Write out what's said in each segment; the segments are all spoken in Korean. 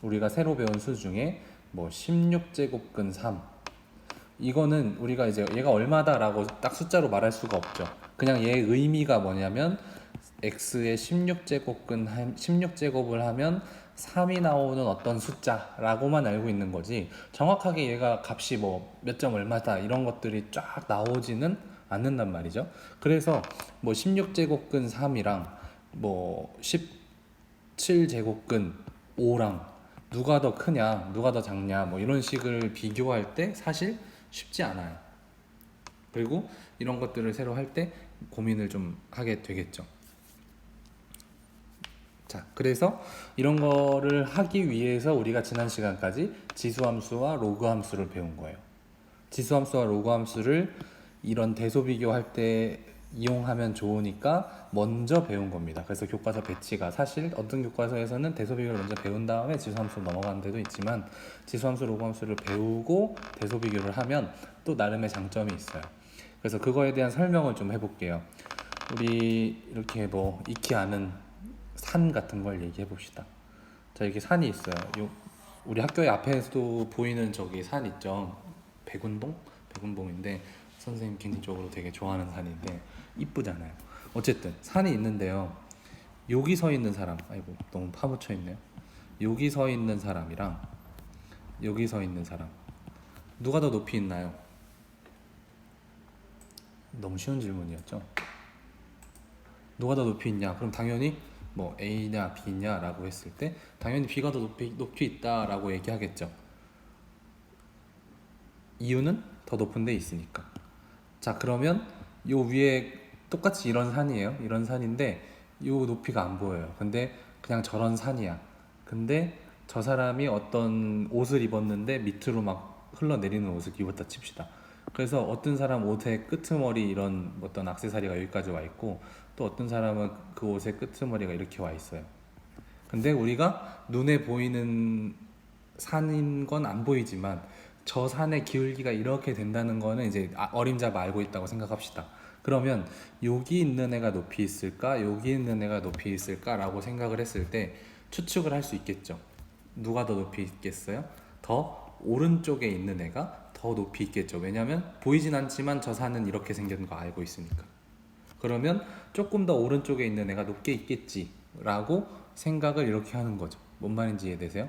우리가 새로 배운 수 중에 뭐 16제곱근 3, 이거는 우리가 이제 얘가 얼마다라고 딱 숫자로 말할 수가 없죠. 그냥 얘의 의미가 뭐냐면 x의 16제곱을 하면 3이 나오는 어떤 숫자라고만 알고 있는 거지, 정확하게 얘가 값이 뭐 몇 점 얼마다 이런 것들이 쫙 나오지는 않는단 말이죠. 그래서 뭐 16제곱근 3이랑 뭐 17제곱근 5랑 누가 더 크냐, 누가 더 작냐, 뭐 이런 식을 비교할 때 사실 쉽지 않아요. 그리고 이런 것들을 새로 할 때 고민을 좀 하게 되겠죠. 자, 그래서 이런 거를 하기 위해서 우리가 지난 시간까지 지수함수와 로그함수를 배운 거예요. 지수함수와 로그함수를 이런 대소 비교할 때 이용하면 좋으니까 먼저 배운 겁니다. 그래서 교과서 배치가 사실 어떤 교과서에서는 대소 비교를 먼저 배운 다음에 지수함수로 넘어가는 데도 있지만, 지수함수, 로그함수를 배우고 대소 비교를 하면 또 나름의 장점이 있어요. 그래서 그거에 대한 설명을 좀 해볼게요. 우리 이렇게 뭐 익히 아는 산 같은 걸 얘기해 봅시다. 자, 이렇게 산이 있어요. 우리 학교의 앞에서도 보이는 저기 산 있죠. 백운봉? 백운봉인데 선생님 개인적으로 되게 좋아하는 산인데 이쁘잖아요. 어쨌든 산이 있는데요. 여기 서 있는 사람, 아이고 너무 파묻혀 있네요. 여기 서 있는 사람이랑 여기 서 있는 사람, 누가 더 높이 있나요? 너무 쉬운 질문이었죠. 누가 더 높이 있냐? 그럼 당연히 뭐 A냐 B냐라고 했을 때 당연히 B가 더 높이 있다라고 얘기하겠죠. 이유는 더 높은 데 있으니까. 자, 그러면 요 위에 똑같이 이런 산이에요. 이런 산인데 요 높이가 안 보여요. 근데 그냥 저런 산이야. 근데 저 사람이 어떤 옷을 입었는데 밑으로 막 흘러내리는 옷을 입었다 칩시다. 그래서 어떤 사람 옷의 끄트머리 이런 어떤 액세서리가 여기까지 와 있고, 또 어떤 사람은 그 옷의 끄트머리가 이렇게 와 있어요. 근데 우리가 눈에 보이는 산인 건 안 보이지만 저 산의 기울기가 이렇게 된다는 거는 이제 어림잡아 알고 있다고 생각합시다. 그러면 여기 있는 애가 높이 있을까, 여기 있는 애가 높이 있을까라고 생각을 했을 때 추측을 할 수 있겠죠. 누가 더 높이 있겠어요? 더 오른쪽에 있는 애가 더 높이 있겠죠. 왜냐면 보이진 않지만 저 산은 이렇게 생긴 거 알고 있으니까. 그러면 조금 더 오른쪽에 있는 애가 높게 있겠지라고 생각을 이렇게 하는 거죠. 뭔 말인지 이해되세요?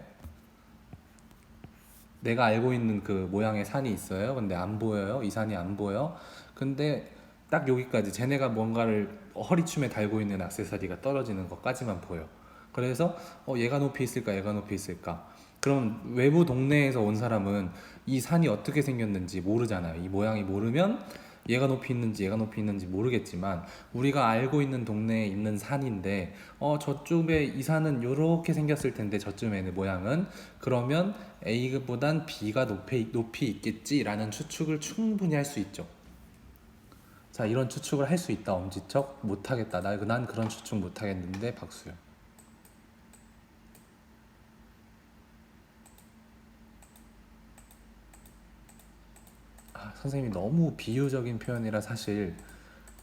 내가 알고 있는 그 모양의 산이 있어요. 근데 안 보여요. 이 산이 안 보여. 근데 딱 여기까지 쟤네가 뭔가를 허리춤에 달고 있는 액세서리가 떨어지는 것까지만 보여. 그래서 얘가 높이 있을까, 얘가 높이 있을까. 그럼 외부 동네에서 온 사람은 이 산이 어떻게 생겼는지 모르잖아요. 이 모양이 모르면 얘가 높이 있는지 얘가 높이 있는지 모르겠지만, 우리가 알고 있는 동네에 있는 산인데 저쪽에 이 산은 이렇게 생겼을 텐데 저쯤에는 모양은, 그러면 A보단 B가 높이 있겠지라는 추측을 충분히 할 수 있죠. 자, 이런 추측을 할 수 있다 엄지척, 못하겠다 난 그런 추측 못하겠는데 박수요. 선생님이 너무 비유적인 표현이라 사실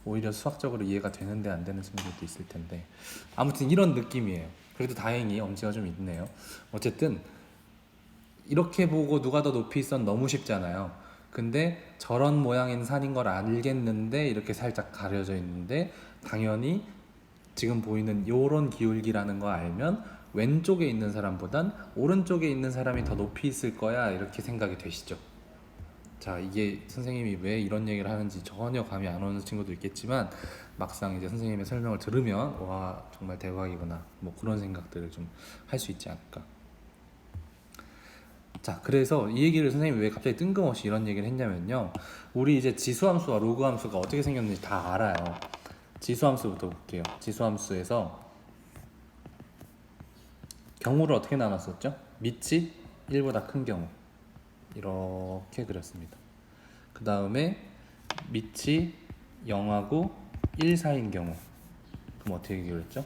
오히려 수학적으로 이해가 되는데 안 되는 친구들도 있을 텐데, 아무튼 이런 느낌이에요. 그래도 다행히 엄지가 좀 있네요. 어쨌든 이렇게 보고 누가 더 높이 있었 너무 쉽잖아요. 근데 저런 모양인 산인 걸 알겠는데 이렇게 살짝 가려져 있는데, 당연히 지금 보이는 요런 기울기라는 거 알면 왼쪽에 있는 사람보단 오른쪽에 있는 사람이 더 높이 있을 거야, 이렇게 생각이 되시죠. 자, 이게 선생님이 왜 이런 얘기를 하는지 전혀 감이 안 오는 친구도 있겠지만, 막상 이제 선생님의 설명을 들으면 와 정말 대박이구나, 뭐 그런 생각들을 좀 할 수 있지 않을까. 자, 그래서 이 얘기를 선생님이 왜 갑자기 뜬금없이 이런 얘기를 했냐면요, 우리 이제 지수함수와 로그함수가 어떻게 생겼는지 다 알아요. 지수함수부터 볼게요. 지수함수에서 경우를 어떻게 나눴었죠? 밑이 1보다 큰 경우 이렇게 그렸습니다. 그 다음에 밑이 0하고 1 사이인 경우, 그럼 어떻게 그렸죠?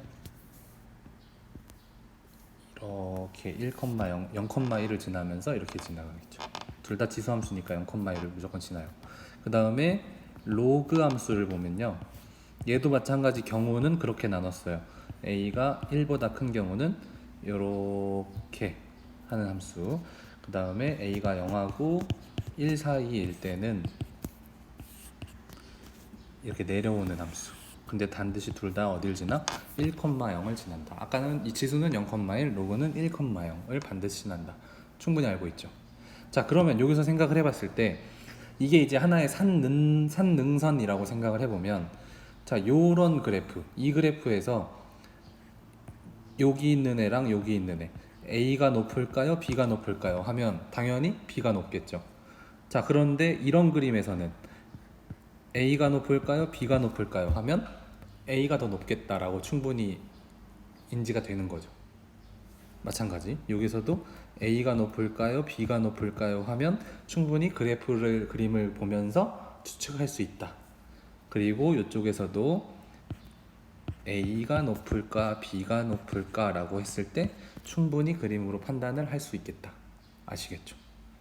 이렇게 1, 0, 0,1을 지나면서 이렇게 지나가겠죠. 둘 다 지수함수니까 0,1을 무조건 지나요. 그 다음에 로그 함수를 보면요, 얘도 마찬가지 경우는 그렇게 나눴어요. A가 1보다 큰 경우는 이렇게 하는 함수. 그 다음에 a가 0하고 1 사이일 때는 이렇게 내려오는 함수. 근데 반드시 둘 다 어딜 지나? 1,0을 지난다. 아까는 이 지수는 0,1, 로그는 1,0을 반드시 지난다. 충분히 알고 있죠. 자, 그러면 여기서 생각을 해봤을 때 이게 이제 하나의 산능선이라고 생각을 해보면, 자, 요런 그래프, 이 그래프에서 여기 있는 애랑 여기 있는 애, A가 높을까요? B가 높을까요? 하면 당연히 B가 높겠죠. 자, 그런데 이런 그림에서는 A가 높을까요? B가 높을까요? 하면 A가 더 높겠다라고 충분히 인지가 되는 거죠. 마찬가지 여기서도 A가 높을까요? B가 높을까요? 하면 충분히 그림을 보면서 추측할 수 있다. 그리고 이쪽에서도 A가 높을까 B가 높을까 라고 했을 때 충분히 그림으로 판단을 할 수 있겠다. 아시겠죠?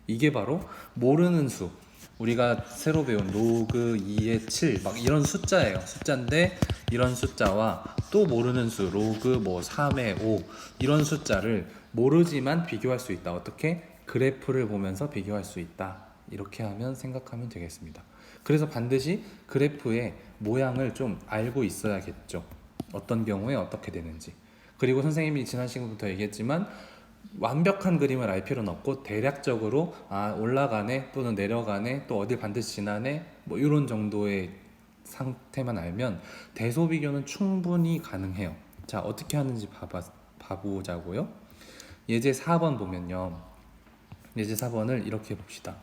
이게 바로 모르는 수, 우리가 새로 배운 로그 2의 7 막 이런 숫자예요. 숫자인데 이런 숫자와 또 모르는 수 로그 뭐 3의 5 이런 숫자를 모르지만 비교할 수 있다. 어떻게? 그래프를 보면서 비교할 수 있다. 이렇게 하면 생각하면 되겠습니다. 그래서 반드시 그래프의 모양을 좀 알고 있어야겠죠. 어떤 경우에 어떻게 되는지. 그리고 선생님이 지난 시간부터 얘기했지만 완벽한 그림을 알 필요는 없고 대략적으로 올라가네 또는 내려가네 또 어딜 반드시 지나네 뭐 이런 정도의 상태만 알면 대소 비교는 충분히 가능해요. 자, 어떻게 하는지 봐보자고요. 예제 4번 보면요. 예제 4번을 이렇게 봅시다.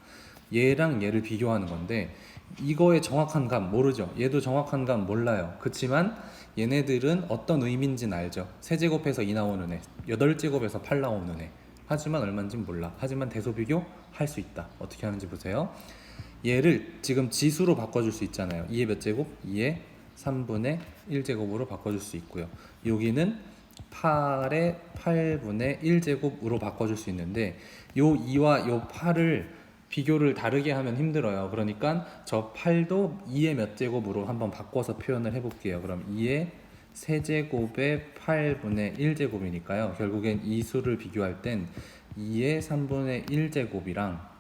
얘랑 얘를 비교하는 건데 이거의 정확한 값 모르죠. 얘도 정확한 값 몰라요. 그렇지만 얘네들은 어떤 의미인지는 알죠. 세제곱해서 2 나오는 애, 8제곱에서 8 나오는 애. 하지만 얼마인지는 몰라. 하지만 대소비교 할 수 있다. 어떻게 하는지 보세요. 얘를 지금 지수로 바꿔줄 수 있잖아요. 2의 몇 제곱? 2의 3분의 1제곱으로 바꿔줄 수 있고요. 여기는 8의 8분의 1제곱으로 바꿔줄 수 있는데 요 2와 요 8을 비교를 다르게 하면 힘들어요. 그러니까 저 8도 2의 몇 제곱으로 한번 바꿔서 표현을 해볼게요. 그럼 2의 세제곱의 8분의 1제곱이니까요. 결국엔 이 수를 비교할 땐 2의 3분의 1제곱이랑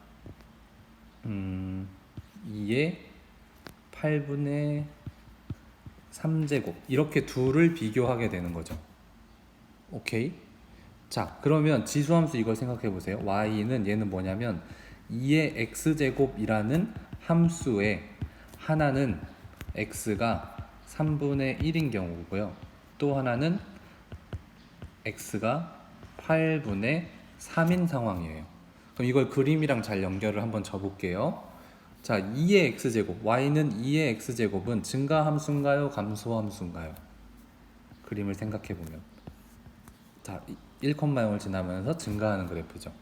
2의 8분의 3제곱 이렇게 둘을 비교하게 되는 거죠. 오케이? 자, 그러면 지수함수 이걸 생각해 보세요. y는 얘는 뭐냐면 2의 x제곱이라는 함수에 하나는 x가 3분의 1인 경우고요. 또 하나는 x가 8분의 3인 상황이에요. 그럼 이걸 그림이랑 잘 연결을 한번 줘볼게요. 자, 2의 x제곱, y는 2의 x제곱은 증가함수인가요? 감소함수인가요? 그림을 생각해보면 자, 1,0을 지나면서 증가하는 그래프죠.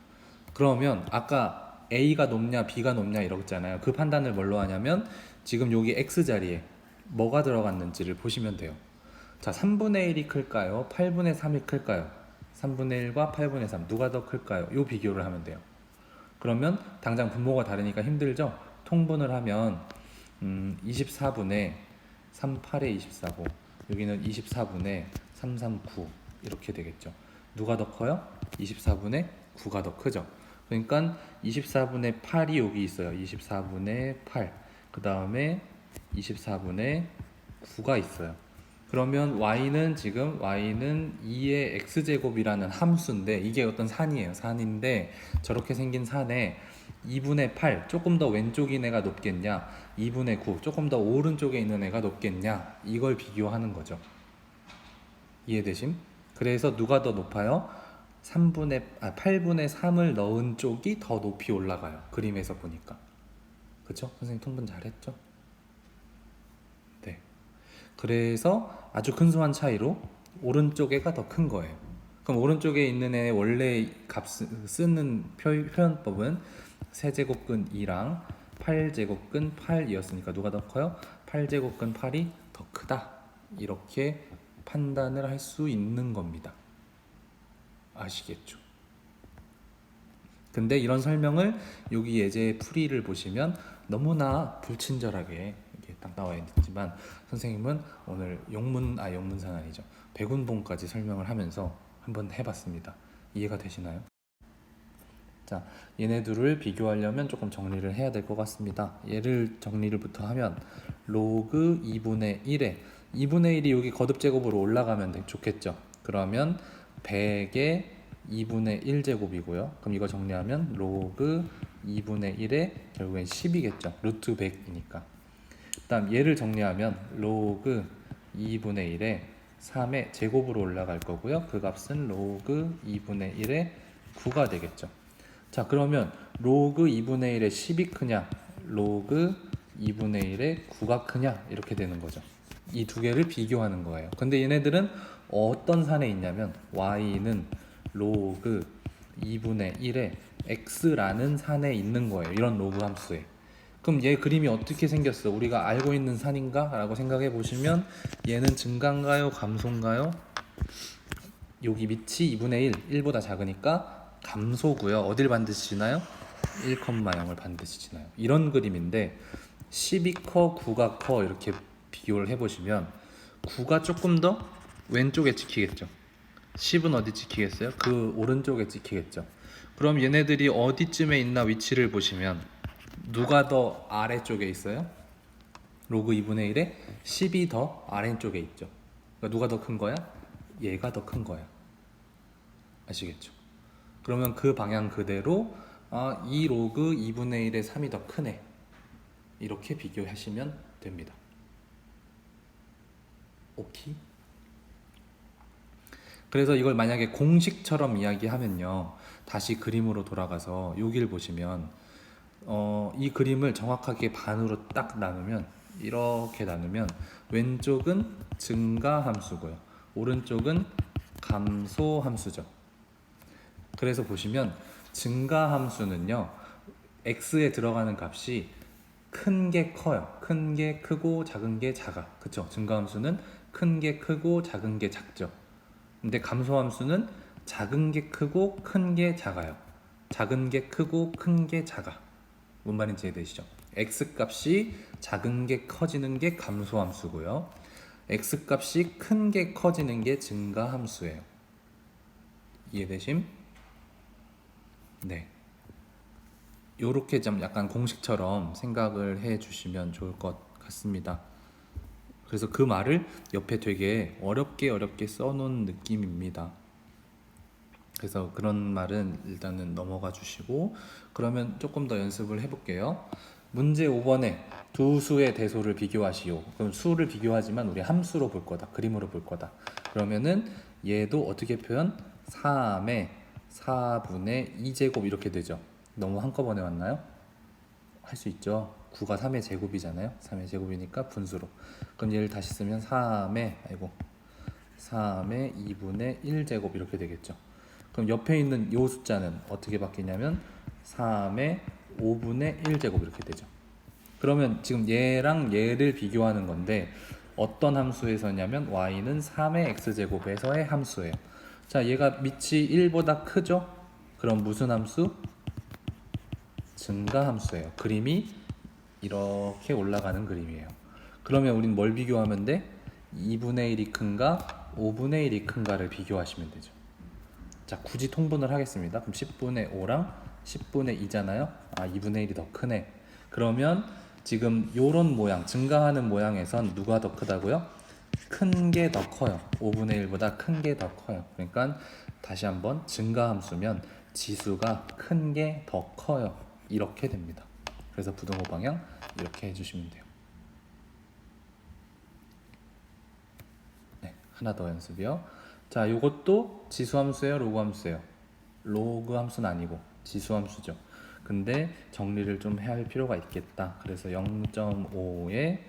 그러면 아까 A가 높냐 B가 높냐 이러잖아요. 그 판단을 뭘로 하냐면 지금 여기 X자리에 뭐가 들어갔는지를 보시면 돼요. 자, 3분의 1이 클까요? 8분의 3이 클까요? 3분의 1과 8분의 3 누가 더 클까요? 요 비교를 하면 돼요. 그러면 당장 분모가 다르니까 힘들죠? 통분을 하면 24분의 38의 24고 여기는 24분의 339 이렇게 되겠죠. 누가 더 커요? 24분의 9가 더 크죠. 그러니까 24분의 8이 여기 있어요. 24분의 8. 그 다음에 24분의 9가 있어요. 그러면 y는 지금 y는 2의 x제곱이라는 함수인데 이게 어떤 산이에요. 산인데 저렇게 생긴 산에 2분의 8 조금 더 왼쪽인 애가 높겠냐 2분의 9 조금 더 오른쪽에 있는 애가 높겠냐 이걸 비교하는 거죠. 이해되심? 그래서 누가 더 높아요? 8분의 3을 넣은 쪽이 더 높이 올라가요. 그림에서 보니까. 그쵸? 선생님 통분 잘했죠? 네. 그래서 아주 근소한 차이로 오른쪽 애가 더 큰 거예요. 그럼 오른쪽에 있는 애 원래 값 쓰는 표현법은 세제곱근 2랑 8제곱근 8이었으니까 누가 더 커요? 8제곱근 8이 더 크다. 이렇게 판단을 할 수 있는 겁니다. 아시겠죠? 근데 이런 설명을 여기 예제 풀이를 보시면 너무나 불친절하게 이렇게 딱 나와 있지만 선생님은 오늘 영문사는 아니죠. 백운봉까지 설명을 하면서 한번 해봤습니다. 이해가 되시나요? 자, 얘네들을 비교하려면 조금 정리를 해야 될 것 같습니다. 얘를 정리를부터 하면 로그 2분의 1에 2분의 1이 여기 거듭제곱으로 올라가면 좋겠죠. 그러면 100의 2분의 1제곱이고요. 그럼 이거 정리하면 로그 2분의 1에 결국엔 10이겠죠. 루트 100이니까. 그 다음 얘를 정리하면 로그 2분의 1에 3의 제곱으로 올라갈 거고요. 그 값은 로그 2분의 1에 9가 되겠죠. 자, 그러면 로그 2분의 1에 10이 크냐, 로그 2분의 1에 9가 크냐, 이렇게 되는 거죠. 이 두 개를 비교하는 거예요. 근데 얘네들은 어떤 산에 있냐면 y는 로그 2분의 1에 x라는 산에 있는 거예요. 이런 로그 함수에. 그럼 얘 그림이 어떻게 생겼어? 우리가 알고 있는 산인가? 라고 생각해 보시면 얘는 증가인가요? 감소인가요? 여기 밑이 2분의 1, 1보다 작으니까 감소고요. 어딜 반드시 지나요? 1,0을 반드시 지나요. 이런 그림인데 10이 커, 9가 커 이렇게 비교를 해보시면 9가 조금 더 왼쪽에 찍히겠죠. 10은 어디 찍히겠어요? 그 오른쪽에 찍히겠죠. 그럼 얘네들이 어디쯤에 있나 위치를 보시면 누가 더 아래쪽에 있어요? 로그 2분의 1에 10이 더 아래쪽에 있죠. 그러니까 누가 더 큰 거야? 얘가 더 큰 거야. 아시겠죠? 그러면 그 방향 그대로 이 로그 2분의 1에 3이 더 크네. 이렇게 비교하시면 됩니다. 오케이? 그래서 이걸 만약에 공식처럼 이야기하면요. 다시 그림으로 돌아가서 여기를 보시면 이 그림을 정확하게 반으로 딱 나누면 이렇게 나누면 왼쪽은 증가 함수고요. 오른쪽은 감소 함수죠. 그래서 보시면 증가 함수는요. x에 들어가는 값이 큰 게 커요. 큰 게 크고 작은 게 작아. 그쵸? 증가 함수는 큰 게 크고 작은 게 작죠. 근데 감소 함수는 작은 게 크고 큰 게 작아요. 작은 게 크고 큰 게 작아. 뭔 말인지 이해되시죠? x 값이 작은 게 커지는 게 감소 함수고요. x 값이 큰 게 커지는 게 증가 함수예요. 이해되심? 네. 요렇게 좀 약간 공식처럼 생각을 해 주시면 좋을 것 같습니다. 그래서 그 말을 옆에 되게 어렵게 써놓은 느낌입니다. 그래서 그런 말은 일단은 넘어가 주시고 그러면 조금 더 연습을 해볼게요. 문제 5번에 두 수의 대소를 비교하시오. 그럼 수를 비교하지만 우리 함수로 볼 거다. 그림으로 볼 거다. 그러면은 얘도 어떻게 표현? 3의 4분의 2제곱 이렇게 되죠. 너무 한꺼번에 왔나요? 할 수 있죠. 9가 3의 제곱이잖아요. 3의 제곱이니까 분수로. 그럼 얘를 다시 쓰면 3의 2분의 1제곱 이렇게 되겠죠. 그럼 옆에 있는 이 숫자는 어떻게 바뀌냐면 3의 5분의 1제곱 이렇게 되죠. 그러면 지금 얘랑 얘를 비교하는 건데 어떤 함수에서냐면 y는 3의 x제곱에서의 함수예요. 자, 얘가 밑이 1보다 크죠? 그럼 무슨 함수? 증가 함수예요. 그림이 이렇게 올라가는 그림이에요. 그러면 우린 뭘 비교하면 돼? 2분의 1이 큰가? 5분의 1이 큰가를 비교하시면 되죠. 자, 굳이 통분을 하겠습니다. 그럼 10분의 5랑 10분의 2잖아요. 2분의 1이 더 크네. 그러면 지금 요런 모양, 증가하는 모양에선 누가 더 크다고요? 큰 게 더 커요. 5분의 1보다 큰 게 더 커요. 그러니까 다시 한번 증가 함수면 지수가 큰 게 더 커요. 이렇게 됩니다. 그래서 부등호 방향 이렇게 해주시면 돼요. 네, 하나 더 연습이요. 자, 요것도 지수함수예요, 로그함수예요? 로그 함수는 아니고 지수함수죠. 근데 정리를 좀 해야 할 필요가 있겠다. 그래서 0.5에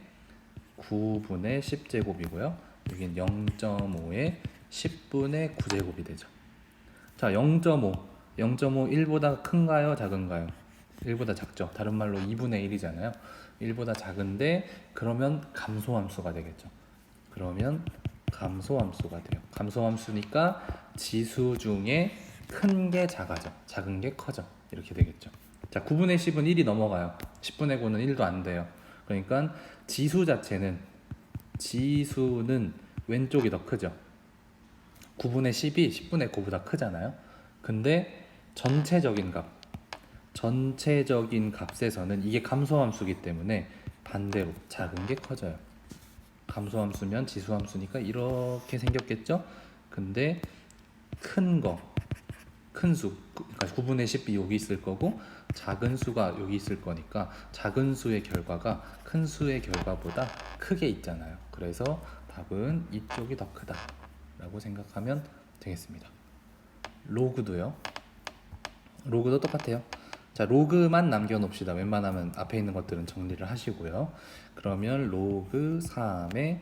9분의 10제곱이고요. 여긴 0.5에 10분의 9제곱이 되죠. 자, 0.5 1보다 큰가요, 작은가요? 1보다 작죠. 다른 말로 2분의 1이잖아요. 1보다 작은데 그러면 감소함수가 되겠죠. 그러면 감소함수가 돼요. 감소함수니까 지수 중에 큰 게 작아져, 작은 게 커져. 이렇게 되겠죠. 자, 9분의 10은 1이 넘어가요. 10분의 9는 1도 안 돼요. 그러니까 지수는 왼쪽이 더 크죠. 9분의 10이 10분의 9보다 크잖아요. 근데 전체적인 값, 전체적인 값에서는 이게 감소함수기 때문에 반대로 작은 게 커져요. 감소함수면 지수함수니까 이렇게 생겼겠죠? 근데 큰 거, 큰 수, 그러니까 9분의 10이 여기 있을 거고 작은 수가 여기 있을 거니까 작은 수의 결과가 큰 수의 결과보다 크게 있잖아요. 그래서 답은 이쪽이 더 크다 라고 생각하면 되겠습니다. 로그도요. 로그도 똑같아요. 자, 로그만 남겨놓읍시다. 웬만하면 앞에 있는 것들은 정리를 하시고요. 그러면 로그 3의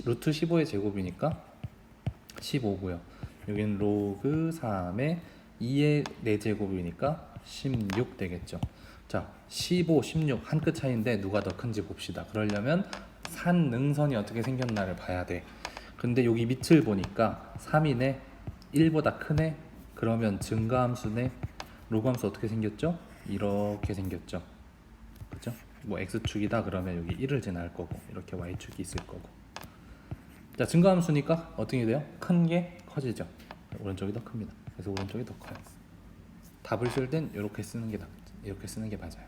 루트 15의 제곱이니까 15고요. 여기는 로그 3의 2의 4제곱이니까 16 되겠죠. 자, 15, 16 한 끗 차이인데 누가 더 큰지 봅시다. 그러려면 산능선이 어떻게 생겼나를 봐야 돼. 근데 여기 밑을 보니까 3이네, 1보다 크네. 그러면 증가함수네. 로그함수 어떻게 생겼죠? 이렇게 생겼죠. 그죠? 뭐 x축이다 그러면 여기 1을 지나갈 거고 이렇게 y축이 있을 거고. 자, 증가함수니까 어떻게 돼요? 큰 게 커지죠. 오른쪽이 더 큽니다. 그래서 오른쪽이 더 커요. 답을 쓸 땐 이렇게 쓰는 게 이렇게 쓰는 게 맞아요.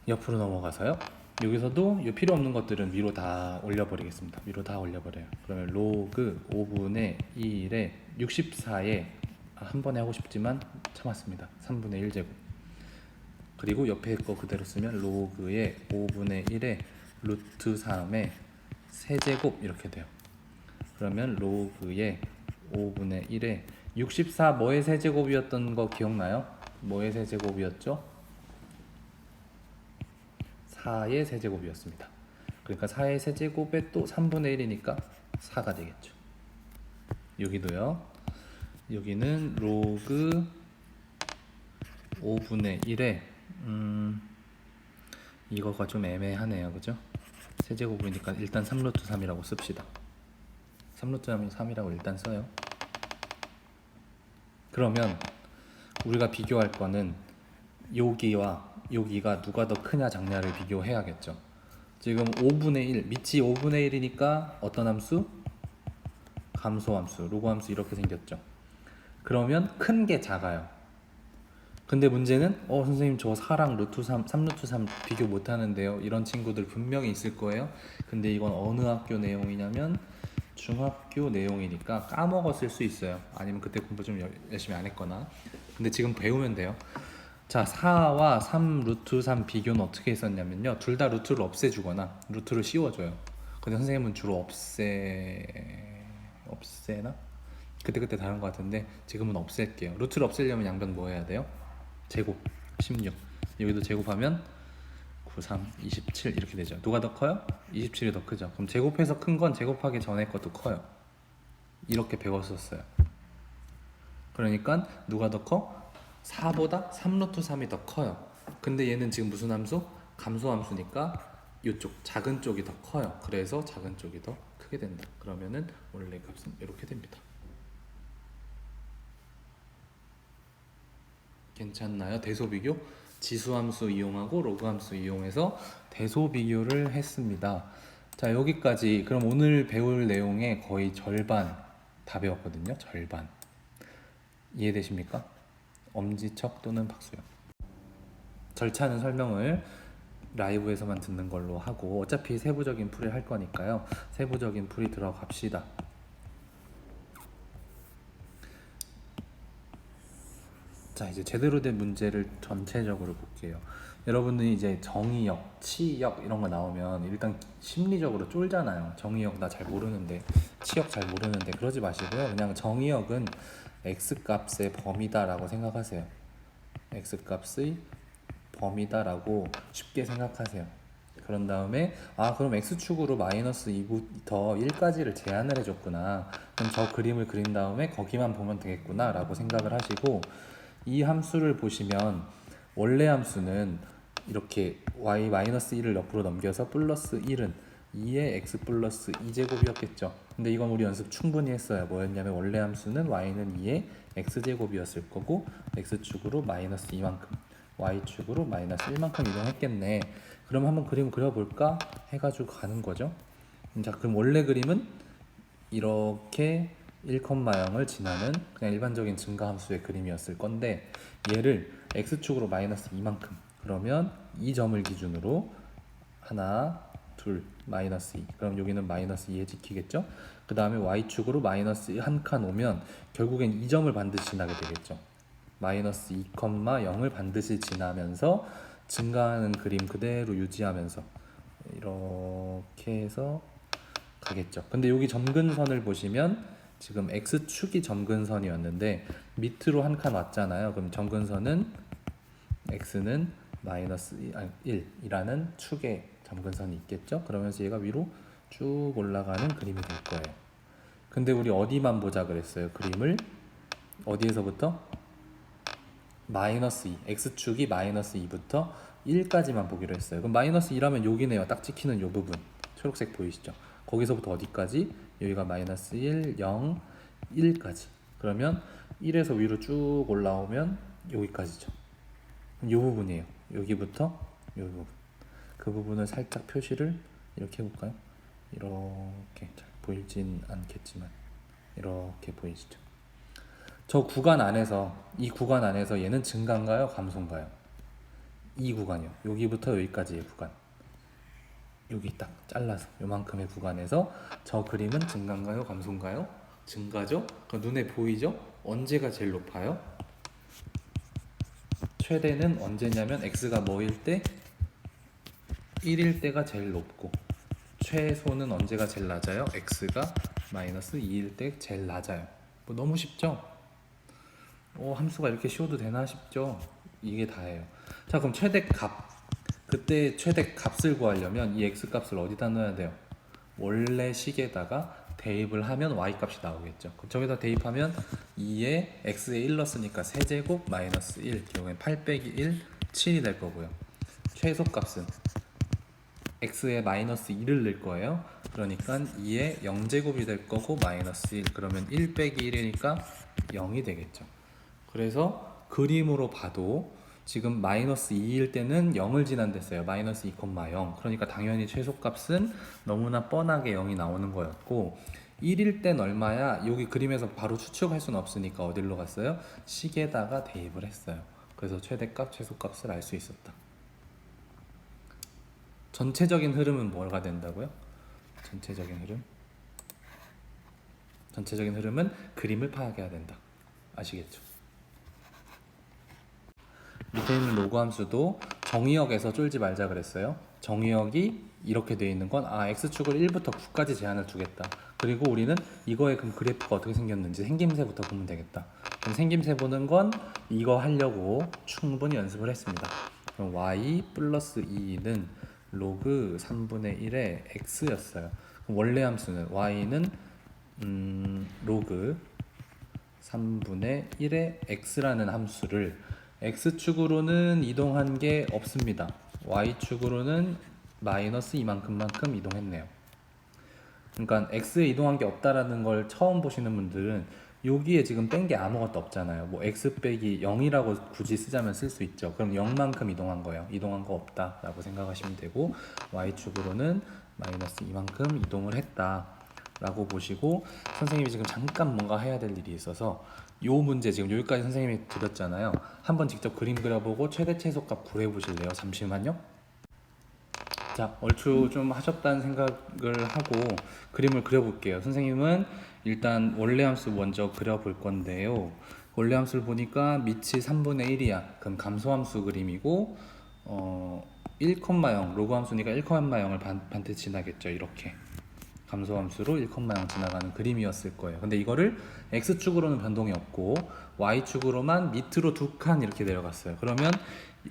옆으로 넘어가서요. 여기서도 이 필요 없는 것들은 위로 다 올려버리겠습니다. 위로 다 올려버려요. 그러면 로그 5분의 1에 64에 한 번에 하고 싶지만 참았습니다. 3분의 1제곱. 그리고 옆에 거 그대로 쓰면 로그의 5분의 1에 루트 3의 세제곱 이렇게 돼요. 그러면 로그의 5분의 1에 64 뭐의 세제곱이었던 거 기억나요? 뭐의 세제곱이었죠? 4의 세제곱이었습니다. 그러니까 4의 세제곱에 또 3분의 1이니까 4가 되겠죠. 여기도요. 여기는 로그 5분의 1에 이거가 좀 애매하네요. 그죠? 세제곱이니까 일단 3루트 3이라고 씁시다. 3루트 3이라고 일단 써요. 그러면 우리가 비교할 거는 여기와 여기가 누가 더 크냐 작냐를 비교해야겠죠. 지금 5분의 1, 밑이 5분의 1이니까 어떤 함수? 감소함수, 로그함수 이렇게 생겼죠. 그러면 큰 게 작아요. 근데 문제는 선생님 저 4랑 루트 3, 3루트 3 비교 못 하는데요. 이런 친구들 분명히 있을 거예요. 근데 이건 어느 학교 내용이냐면 중학교 내용이니까 까먹었을 수 있어요. 아니면 그때 공부 좀 열심히 안 했거나. 근데 지금 배우면 돼요. 자, 4와 3 루트 3 비교는 어떻게 했었냐면요. 둘 다 루트를 없애주거나 루트를 씌워줘요. 근데 선생님은 주로 없애나? 그때 다른 것 같은데 지금은 없앨게요. 루트를 없애려면 양변 뭐 해야 돼요? 제곱 16. 여기도 제곱하면 9, 3, 27 이렇게 되죠. 누가 더 커요? 27이 더 크죠. 그럼 제곱해서 큰 건 제곱하기 전에 것도 커요. 이렇게 배웠었어요. 그러니까 누가 더 커? 4보다 3루트 3이 더 커요. 근데 얘는 지금 무슨 함수? 감소함수니까 이쪽 작은 쪽이 더 커요. 그래서 작은 쪽이 더 크게 된다. 그러면은 원래 값은 이렇게 됩니다. 괜찮나요? 대소비교? 지수함수 이용하고 로그함수 이용해서 대소비교를 했습니다. 자, 여기까지. 그럼 오늘 배울 내용의 거의 절반 다 배웠거든요. 절반. 이해되십니까? 엄지척 또는 박수요. 절차는 설명을 라이브에서만 듣는 걸로 하고 어차피 세부적인 풀이 할 거니까요. 세부적인 풀이 들어갑시다. 자, 이제 제대로 된 문제를 전체적으로 볼게요. 여러분들이 이제 정의역, 치역 이런 거 나오면 일단 심리적으로 쫄잖아요. 정의역 나 잘 모르는데, 치역 잘 모르는데 그러지 마시고요. 그냥 정의역은 x값의 범위다라고 생각하세요. x값의 범위다라고 쉽게 생각하세요. 그런 다음에 그럼 x축으로 마이너스 2부터 1까지를 제한을 해줬구나. 그럼 저 그림을 그린 다음에 거기만 보면 되겠구나 라고 생각을 하시고, 이 함수를 보시면 원래 함수는 이렇게 y-1을 옆으로 넘겨서 플러스 1은 2의 x 플러스 2제곱이었겠죠. 근데 이건 우리 연습 충분히 했어요. 뭐였냐면 원래 함수는 y는 2의 x제곱이었을 거고 x축으로 마이너스 2만큼 y축으로 마이너스 1만큼 이동했겠네. 그럼 한번 그림 그려볼까? 해가지고 가는 거죠. 자, 그럼 원래 그림은 이렇게 1,0을 지나는 그냥 일반적인 증가함수의 그림이었을 건데 얘를 x축으로 마이너스 2만큼 그러면 이 점을 기준으로 하나, 둘, 마이너스 2. 그럼 여기는 마이너스 2에 지키겠죠? 그 다음에 y축으로 마이너스 한 칸 오면 결국엔 이 점을 반드시 지나게 되겠죠. 마이너스 2,0을 반드시 지나면서 증가하는 그림 그대로 유지하면서 이렇게 해서 가겠죠. 근데 여기 점근선을 보시면 지금 x축이 점근선이었는데 밑으로 한 칸 왔잖아요. 그럼 점근선은 x는 마이너스 1이라는 축의 점근선이 있겠죠. 그러면서 얘가 위로 쭉 올라가는 그림이 될 거예요. 근데 우리 어디만 보자 그랬어요? 그림을 어디에서부터? 마이너스 2, x축이 마이너스 2부터 1까지만 보기로 했어요. 그럼 마이너스 2라면 여기네요. 딱 찍히는 요 부분 초록색 보이시죠? 거기서부터 어디까지? 여기가 마이너스 1, 0, 1까지. 그러면 1에서 위로 쭉 올라오면 여기까지죠. 요 부분이에요. 여기부터 요 부분. 그 부분을 살짝 표시를 이렇게 해볼까요? 이렇게 잘 보이진 않겠지만 이렇게 보이시죠? 저 구간 안에서 이 구간 안에서 얘는 증가인가요? 감소인가요? 이 구간이요. 여기부터 여기까지의 구간. 여기 딱 잘라서 요만큼의 구간에서 저 그림은 증가인가요? 감소인가요? 증가죠? 그 눈에 보이죠? 언제가 제일 높아요? 최대는 언제냐면 x가 뭐일 때? 1일 때가 제일 높고 최소는 언제가 제일 낮아요? x가 마이너스 2일 때 제일 낮아요. 뭐 너무 쉽죠? 함수가 이렇게 쉬워도 되나 싶죠? 이게 다예요. 자, 그럼 최대값. 그때 최대값을 구하려면 이 x값을 어디다 넣어야 돼요? 원래 식에다가 대입을 하면 y값이 나오겠죠. 그럼 저기다 대입하면 2에 x에 1 넣었으니까 세제곱 마이너스 1, 경우엔 8 빼기 1, 7이 될 거고요. 최소값은 x에 마이너스 2를 넣을 거예요. 그러니까 2에 0제곱이 될 거고 마이너스 1, 그러면 1 빼기 1이니까 0이 되겠죠. 그래서 그림으로 봐도 지금 마이너스 2일 때는 0을 지난댔어요. 마이너스 2,0. 그러니까 당연히 최소값은 너무나 뻔하게 0이 나오는 거였고 1일 땐 얼마야? 여기 그림에서 바로 추측할 수는 없으니까 어디로 갔어요? 식에다가 대입을 했어요. 그래서 최대값, 최소값을 알 수 있었다. 전체적인 흐름은 뭐가 된다고요? 전체적인 흐름은 그림을 파악해야 된다. 아시겠죠? 밑에 있는 로그 함수도 정의역에서 쫄지 말자 그랬어요. 정의역이 이렇게 되어 있는 건 x축을 1부터 9까지 제한을 두겠다. 그리고 우리는 이거의 그럼 그래프가 어떻게 생겼는지 생김새부터 보면 되겠다. 그럼 생김새 보는 건 이거 하려고 충분히 연습을 했습니다. 그럼 y 플러스 2는 로그 3분의 1의 x였어요. 그럼 원래 함수는 y는 로그 3분의 1의 x라는 함수를 x축으로는 이동한 게 없습니다. y축으로는 마이너스 이만큼만큼 이동했네요. 그러니까 x에 이동한 게 없다라는 걸 처음 보시는 분들은 여기에 지금 뺀 게 아무것도 없잖아요. 뭐 x 빼기 0이라고 굳이 쓰자면 쓸 수 있죠. 그럼 0만큼 이동한 거예요. 이동한 거 없다라고 생각하시면 되고 y축으로는 마이너스 이만큼 이동을 했다라고 보시고 선생님이 지금 잠깐 뭔가 해야 될 일이 있어서 요 문제 지금 여기까지 선생님이 드렸잖아요. 한번 직접 그림 그려보고 최대 최소값 구해 보실래요? 잠시만요. 자, 얼추 좀 하셨다는 생각을 하고 그림을 그려볼게요. 선생님은 일단 원래 함수 먼저 그려볼 건데요. 원래 함수를 보니까 밑이 3분의 1이야. 그럼 감소함수 그림이고 1,0 로그 함수니까 1,0을 반드시 지나겠죠. 이렇게 감소함수로 1,0 지나가는 그림이었을 거예요. 근데 이거를 x축으로는 변동이 없고 y축으로만 밑으로 2칸 이렇게 내려갔어요. 그러면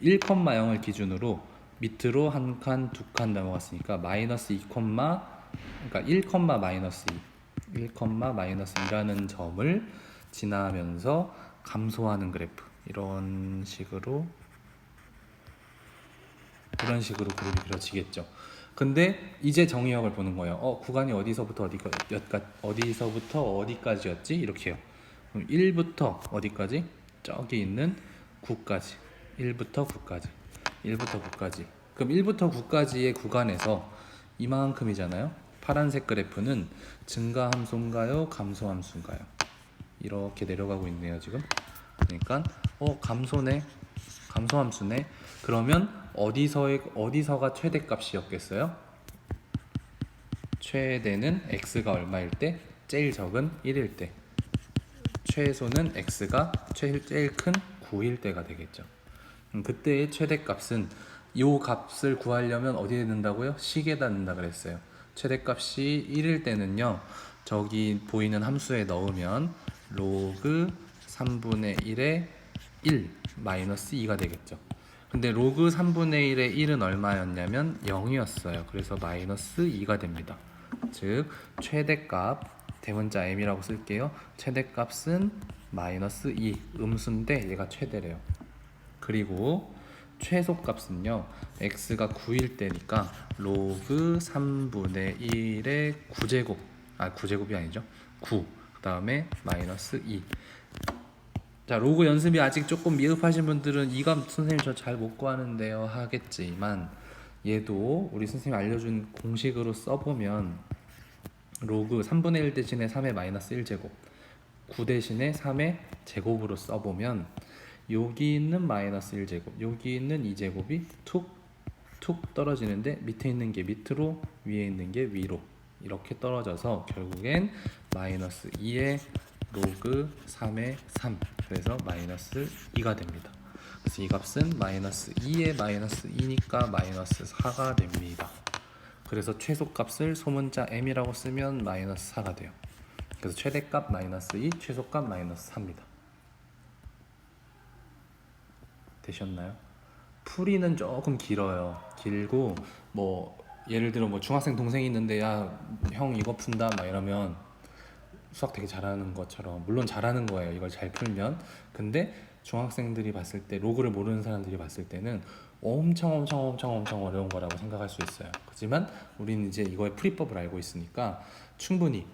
1,0을 기준으로 밑으로 한 칸, 2칸 넘어갔으니까 마이너스 2, 그러니까 1, 마이너스 2, 1, 마이너스 2라는 점을 지나면서 감소하는 그래프 이런 식으로 그림이 그려지겠죠. 근데 이제 정의역을 보는 거예요. 구간이 어디서부터 어디까지였지? 이렇게요. 그럼 1부터 어디까지? 저기 있는 9까지. 1부터 9까지. 그럼 1부터 9까지의 구간에서 이만큼이잖아요. 파란색 그래프는 증가함수인가요? 감소함수인가요? 이렇게 내려가고 있네요 지금. 그러니까 감소네, 감소함수네. 그러면 어디서가 최대값이었겠어요? 최대는 x가 얼마일 때? 제일 적은 1일 때. 최소는 x가 제일 큰 9일 때가 되겠죠. 그때의 최대값은 요 값을 구하려면 어디에 넣는다고요? 식에다 넣는다 그랬어요. 최대값이 1일 때는요, 저기 보이는 함수에 넣으면 로그 3분의 1의 1 마이너스 2가 되겠죠. 근데 로그 3분의 1의 1은 얼마였냐면 0이었어요. 그래서 마이너스 2가 됩니다. 즉 최대값, 대문자 m이라고 쓸게요. 최대값은 마이너스 2, 음수인데 얘가 최대래요. 그리고 최소값은요, x가 9일 때니까 로그 3분의 1의 9제곱, 9제곱이 아니죠, 9, 그 다음에 마이너스 2. 자, 로그 연습이 아직 조금 미흡하신 분들은 이 값 선생님 저 잘 못 구하는데요 하겠지만, 얘도 우리 선생님이 알려준 공식으로 써보면 로그 3분의 1 대신에 3의 마이너스 1제곱, 9 대신에 3의 제곱으로 써보면 여기 있는 마이너스 1제곱, 여기 있는 2제곱이 툭 떨어지는데 밑에 있는 게 밑으로, 위에 있는 게 위로 이렇게 떨어져서 결국엔 마이너스 2의 로그 3의 3, 그래서 마이너스 2가 됩니다. 그래서 이 값은 마이너스 2의 마이너스 2니까 마이너스 4가 됩니다. 그래서 최소값을 소문자 m이라고 쓰면 마이너스 4가 돼요. 그래서 최대값 마이너스 2, 최소값 마이너스 4입니다. 되셨나요? 풀이는 조금 길어요. 길고 뭐 예를 들어 뭐 중학생 동생이 있는데 야 형 이거 푼다 막 이러면 수학 되게 잘하는 것처럼, 물론 잘하는 거예요 이걸 잘 풀면. 근데 중학생들이 봤을 때, 로그를 모르는 사람들이 봤을 때는 엄청 어려운 거라고 생각할 수 있어요. 하지만 우리는 이제 이거의 풀이법을 알고 있으니까 충분히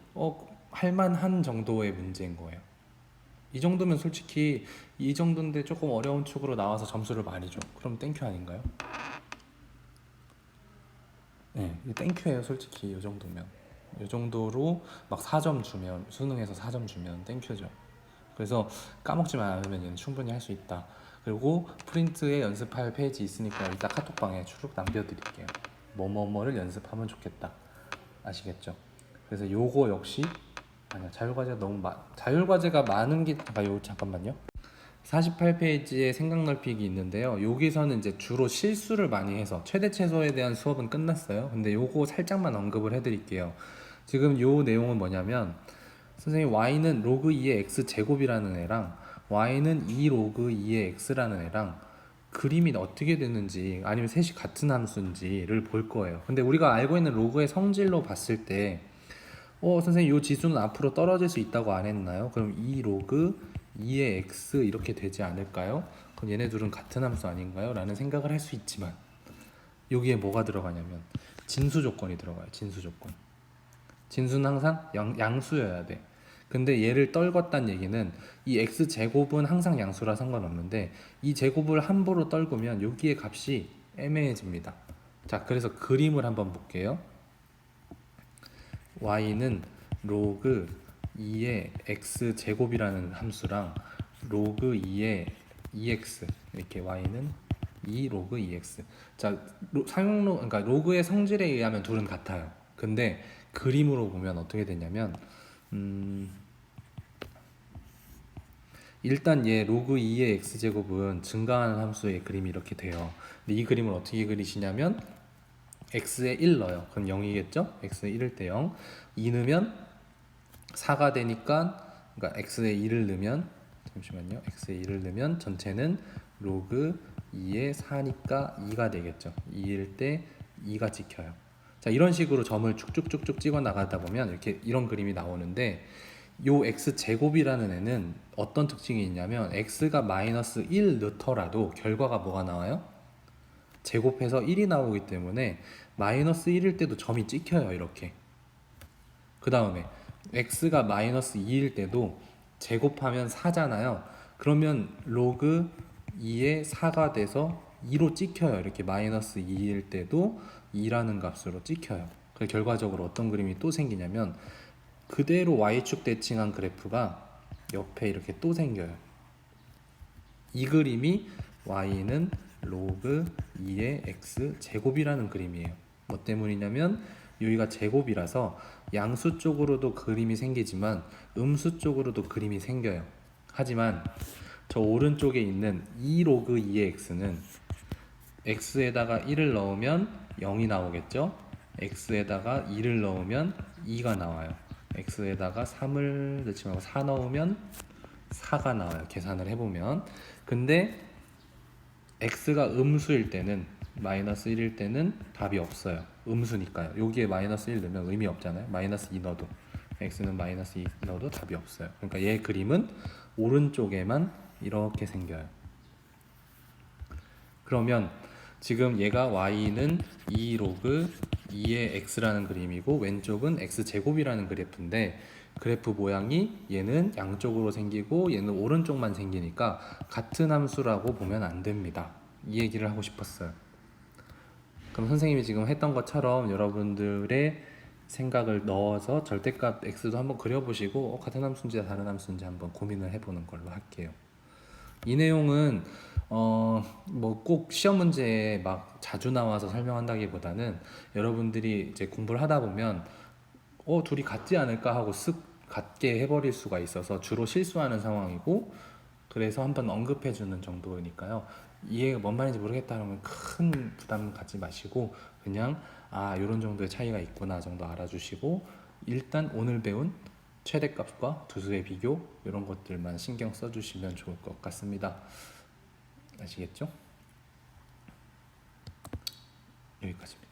할만한 정도의 문제인 거예요. 이 정도면 솔직히 이 정도인데 조금 어려운 축으로 나와서 점수를 많이 줘. 그럼 땡큐 아닌가요? 네, 땡큐예요 솔직히. 이 정도면, 이 정도로 막 4점 주면, 수능에서 4점 주면 땡큐죠. 그래서 까먹지만 않으면 얘는 충분히 할 수 있다. 그리고 프린트에 연습할 페이지 있으니까 이따 카톡방에 추룩 남겨드릴게요. 뭐를 연습하면 좋겠다. 아시겠죠? 그래서 요거 역시 아니야, 자율과제가 많은 게 잠깐만요. 48페이지에 생각 넓히기 있는데요. 여기서는 이제 주로 실수를 많이 해서 최대 최소에 대한 수업은 끝났어요. 근데 요거 살짝만 언급을 해드릴게요. 지금 요 내용은 뭐냐면, 선생님 y는 로그 2의 x 제곱이라는 애랑 y는 2 로그 2의 x라는 애랑 그림이 어떻게 되는지, 아니면 셋이 같은 함수인지를 볼 거예요. 근데 우리가 알고 있는 로그의 성질로 봤을 때 선생님 이 지수는 앞으로 떨어질 수 있다고 안 했나요? 그럼 2 로그 2의 x 이렇게 되지 않을까요? 그럼 얘네 둘은 같은 함수 아닌가요? 라는 생각을 할 수 있지만, 여기에 뭐가 들어가냐면 진수 조건이 들어가요. 진수 조건. 진수는 항상 양수여야 돼. 근데 얘를 떨궜다는 얘기는 이 x 제곱은 항상 양수라 상관없는데 이 제곱을 함부로 떨구면 여기에 값이 애매해집니다. 자, 그래서 그림을 한번 볼게요. y는 로그 2의 x 제곱이라는 함수랑 로그 2의 2x, 이렇게 y는 2 로그 2x. 자, 그러니까 로그의 성질에 의하면 둘은 같아요. 근데 그림으로 보면 어떻게 되냐면 일단 얘 로그 2의 x제곱은 증가하는 함수의 그림이 이렇게 돼요. 근데 이 그림을 어떻게 그리시냐면 x에 1 넣어요. 그럼 0이겠죠? x에 1일 때 0. 2 넣으면 4가 되니까, 그러니까 x에 2를 넣으면, 잠시만요, x에 2를 넣으면 전체는 로그 2에 4니까 2가 되겠죠. 2일 때 2가 찍혀요. 자, 이런 식으로 점을 쭉쭉쭉쭉 찍어 나가다 보면 이렇게 이런 그림이 나오는데, 요 x제곱이라는 애는 어떤 특징이 있냐면 x가 마이너스 1 넣더라도 결과가 뭐가 나와요? 제곱해서 1이 나오기 때문에 마이너스 1일 때도 점이 찍혀요. 이렇게. 그 다음에 x가 마이너스 2일 때도 제곱하면 4잖아요. 그러면 로그 2의 4가 돼서 2로 찍혀요. 이렇게 마이너스 2일 때도 2라는 값으로 찍혀요. 그래서 결과적으로 어떤 그림이 또 생기냐면 그대로 y축 대칭한 그래프가 옆에 이렇게 또 생겨요. 이 그림이 y는 로그 2의 x 제곱이라는 그림이에요. 뭐 때문이냐면 여기가 제곱이라서 양수 쪽으로도 그림이 생기지만 음수 쪽으로도 그림이 생겨요. 하지만 저 오른쪽에 있는 2 로그 2의 x는 x에다가 1을 넣으면 0이 나오겠죠? x에다가 2를 넣으면 2가 나와요. x에다가 3을 넣지 말고 4 넣으면 4가 나와요. 계산을 해보면. 근데 x가 음수일 때는 마이너스 1일 때는 답이 없어요. 음수니까요. 여기에 마이너스 1 넣으면 의미 없잖아요. 마이너스 2 넣어도 x는 마이너스 2 넣어도 답이 없어요. 그러니까 얘 그림은 오른쪽에만 이렇게 생겨요. 그러면 지금 얘가 y는 2 로그 2의 x라는 그림이고 왼쪽은 x제곱이라는 그래프인데 그래프 모양이 얘는 양쪽으로 생기고 얘는 오른쪽만 생기니까 같은 함수라고 보면 안 됩니다. 이 얘기를 하고 싶었어요. 그럼 선생님이 지금 했던 것처럼 여러분들의 생각을 넣어서 절대값 x도 한번 그려보시고 같은 함수인지 다른 함수인지 한번 고민을 해보는 걸로 할게요. 이 내용은 뭐 꼭 시험 문제에 막 자주 나와서 설명한다기보다는 여러분들이 이제 공부를 하다 보면 둘이 같지 않을까 하고 쓱 같게 해버릴 수가 있어서 주로 실수하는 상황이고 그래서 한번 언급해 주는 정도니까요. 이해가 뭔 말인지 모르겠다 하면 큰 부담 갖지 마시고 그냥 이런 정도의 차이가 있구나 정도 알아주시고 일단 오늘 배운 최대값과 두수의 비교 이런 것들만 신경 써주시면 좋을 것 같습니다. 아시겠죠? 여기까지입니다.